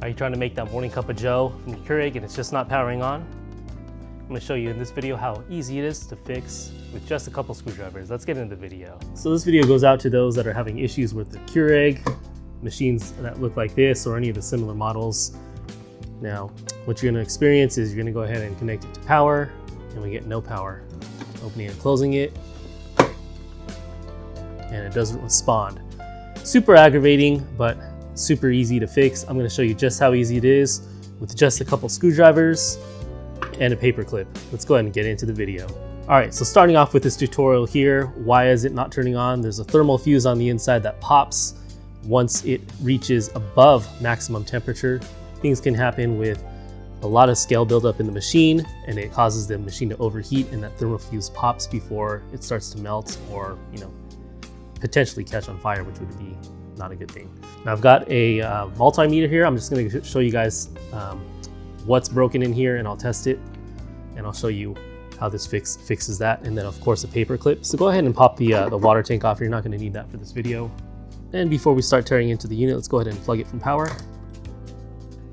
Are you trying to make that morning cup of joe from the Keurig and it's just not powering on? I'm going to show you in this video how easy it is to fix with just a couple screwdrivers. Let's get into the video. So this video goes out to those that are having issues with the Keurig, machines that look like this or any of the similar models. Now, what you're going to experience is you're going to go ahead and connect it to power, and we get no power. Opening and closing it, and it doesn't respond. Super aggravating, but super easy to fix. I'm going to show you just how easy it is with just a couple screwdrivers and a paper clip. Let's go ahead and get into the video. All right, so starting off with this tutorial here, why is it not turning on? There's a thermal fuse on the inside that pops once it reaches above maximum temperature. Things can happen with a lot of scale buildup in the machine, and it causes the machine to overheat, and that thermal fuse pops before it starts to melt or, potentially catch on fire, which would be not a good thing. Now I've got a multimeter here. I'm just going to show you guys what's broken in here, and I'll test it, and I'll show you how this fixes that, and then of course a paper clip. So go ahead and pop the water tank off. You're not going to need that for this video. And before we start tearing into the unit, let's go ahead and plug it from power.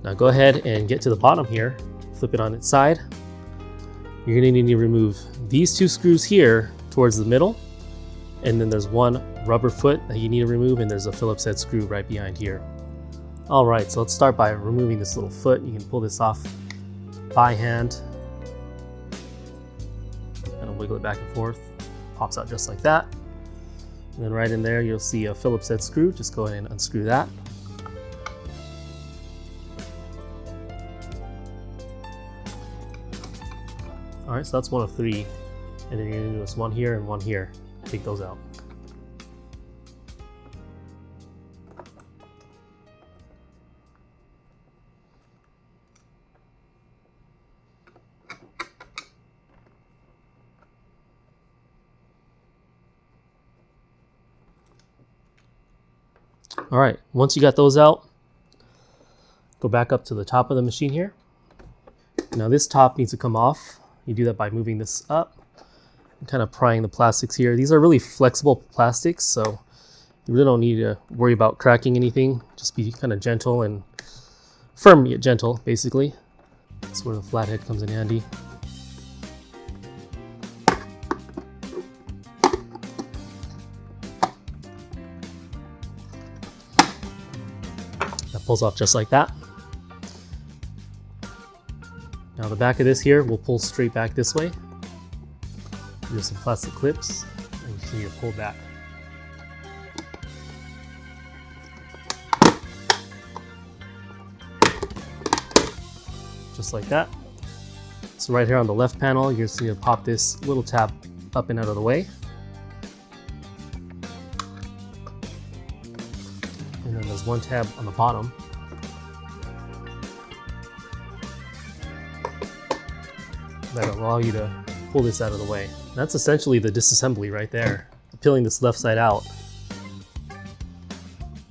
Now go ahead and get to the bottom here, flip it on its side. You're going to need to remove these two screws here towards the middle, and then there's one rubber foot that you need to remove, and there's a Phillips head screw right behind here. All right, so let's start by removing this little foot. You can pull this off by hand. Kind of wiggle it back and forth. Pops out just like that. And then right in there, you'll see a Phillips head screw. Just go ahead and unscrew that. All right, so that's one of three. And then you're gonna do this one here and one here. Take those out. All right, once you got those out, go back up to the top of the machine here. Now this top needs to come off. You do that by moving this up and kind of prying the plastics here. These are really flexible plastics, so you really don't need to worry about cracking anything. Just be kind of gentle and firm yet gentle, basically. That's where the flathead comes in handy. That pulls off just like that. Now the back of this here will pull straight back this way. There's some plastic clips, and you just need to pull back. Just like that. So right here on the left panel, you're just going to pop this little tab up and out of the way. And then there's one tab on the bottom. That'll allow you to pull this out of the way. That's essentially the disassembly right there, peeling this left side out.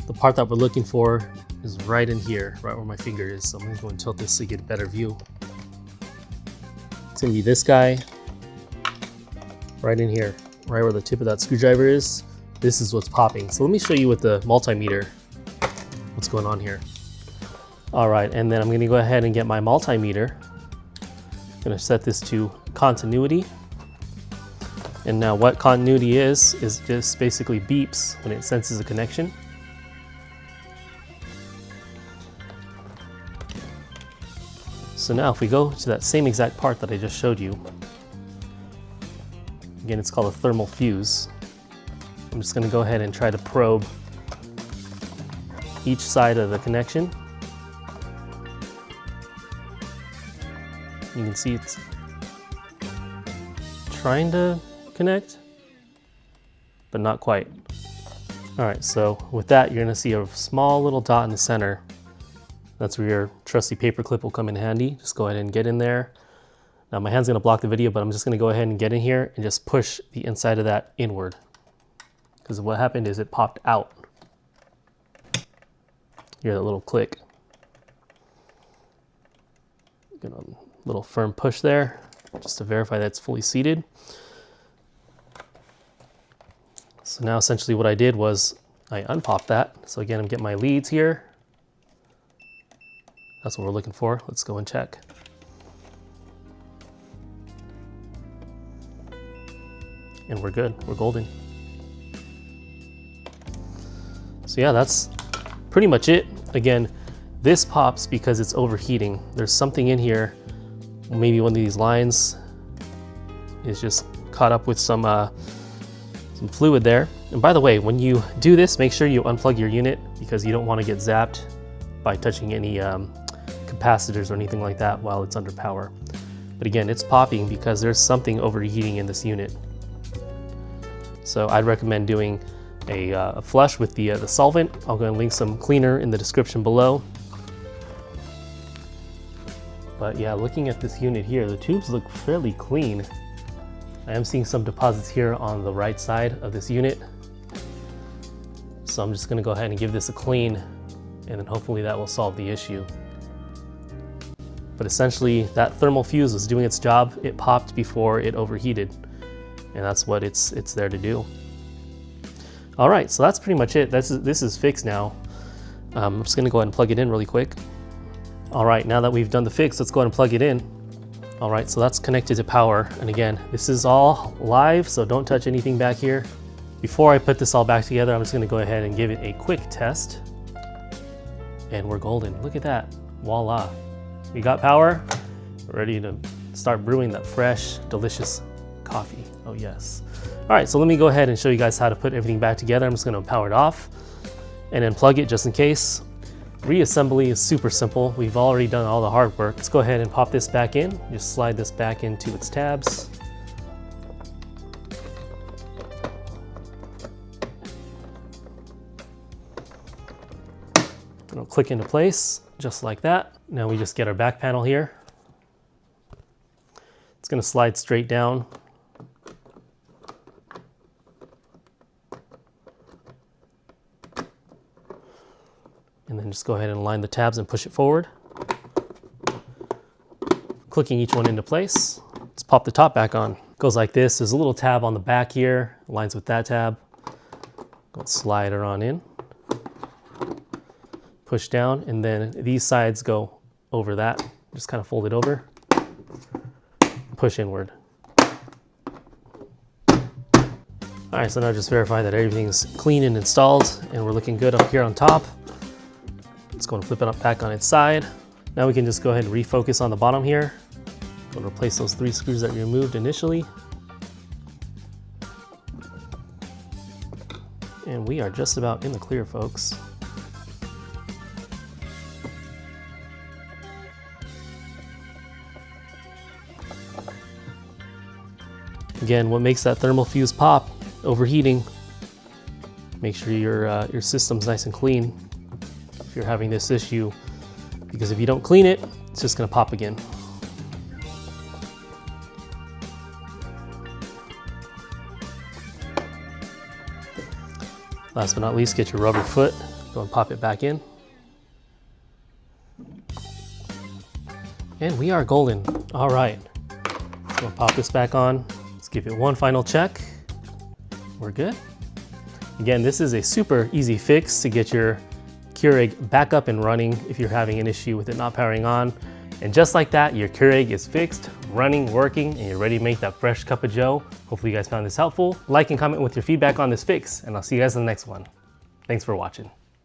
The part that we're looking for is right in here, right where my finger is. So I'm going to go and tilt this so you get a better view. It's going to be this guy right in here, right where the tip of that screwdriver is. This is what's popping. So let me show you with the multimeter what's going on here. All right, and then I'm going to go ahead and get my multimeter. Going to set this to continuity, and now what continuity is just basically beeps when it senses a connection. So now if we go to that same exact part that I just showed you, again it's called a thermal fuse. I'm just going to go ahead and try to probe each side of the connection. You can see it's trying to connect, but not quite. All right, so with that, you're gonna see a small little dot in the center. That's where your trusty paper clip will come in handy. Just go ahead and get in there. Now my hand's gonna block the video, but I'm just gonna go ahead and get in here and just push the inside of that inward. Because what happened is it popped out. You hear that little click. Get a little firm push there, just to verify that it's fully seated. So now essentially what I did was I unpopped that. So again, I'm getting my leads here. That's what we're looking for. Let's go and check. And we're good, we're golden. So yeah, that's pretty much it. Again, this pops because it's overheating. There's something in here, maybe one of these lines is just caught up with some fluid there. And by the way, when you do this, make sure you unplug your unit because you don't want to get zapped by touching any capacitors or anything like that while it's under power. But again, it's popping because there's something overheating in this unit. So I'd recommend doing a flush with the solvent. I'll go and link some cleaner in the description below. But yeah, looking at this unit here, the tubes look fairly clean. I am seeing some deposits here on the right side of this unit. So I'm just gonna go ahead and give this a clean, and then hopefully that will solve the issue. But essentially that thermal fuse was doing its job. It popped before it overheated, and that's what it's there to do. All right, so that's pretty much it. This is fixed now. I'm just gonna go ahead and plug it in really quick. All right, now that we've done the fix, let's go ahead and plug it in. All right, so that's connected to power. And again, this is all live, so don't touch anything back here. Before I put this all back together, I'm just gonna go ahead and give it a quick test. And we're golden, look at that, voila. We got power, we're ready to start brewing that fresh, delicious coffee, oh yes. All right, so let me go ahead and show you guys how to put everything back together. I'm just gonna power it off and then plug it just in case. Reassembly is super simple. We've already done all the hard work. Let's go ahead and pop this back in. Just slide this back into its tabs. It'll click into place just like that. Now we just get our back panel here. It's gonna slide straight down. And then just go ahead and line the tabs and push it forward. Clicking each one into place. Let's pop the top back on. Goes like this. There's a little tab on the back here, aligns with that tab. Go slide her on in. Push down, and then these sides go over that. Just kind of fold it over. Push inward. All right, so now just verify that everything's clean and installed, and we're looking good up here on top. Let's go and flip it up back on its side. Now we can just go ahead and refocus on the bottom here. Go and replace those 3 screws that we removed initially. And we are just about in the clear, folks. Again, what makes that thermal fuse pop? Overheating. Make sure your system's nice and clean if you're having this issue, because if you don't clean it, it's just gonna pop again. Last but not least, get your rubber foot, go and pop it back in. And we are golden. All right, let's go pop this back on. Let's give it one final check. We're good. Again, this is a super easy fix to get your Keurig back up and running if you're having an issue with it not powering on. And just like that, your Keurig is fixed, running, working, and you're ready to make that fresh cup of joe. Hopefully you guys found this helpful. Like and comment with your feedback on this fix, and I'll see you guys in the next one. Thanks for watching.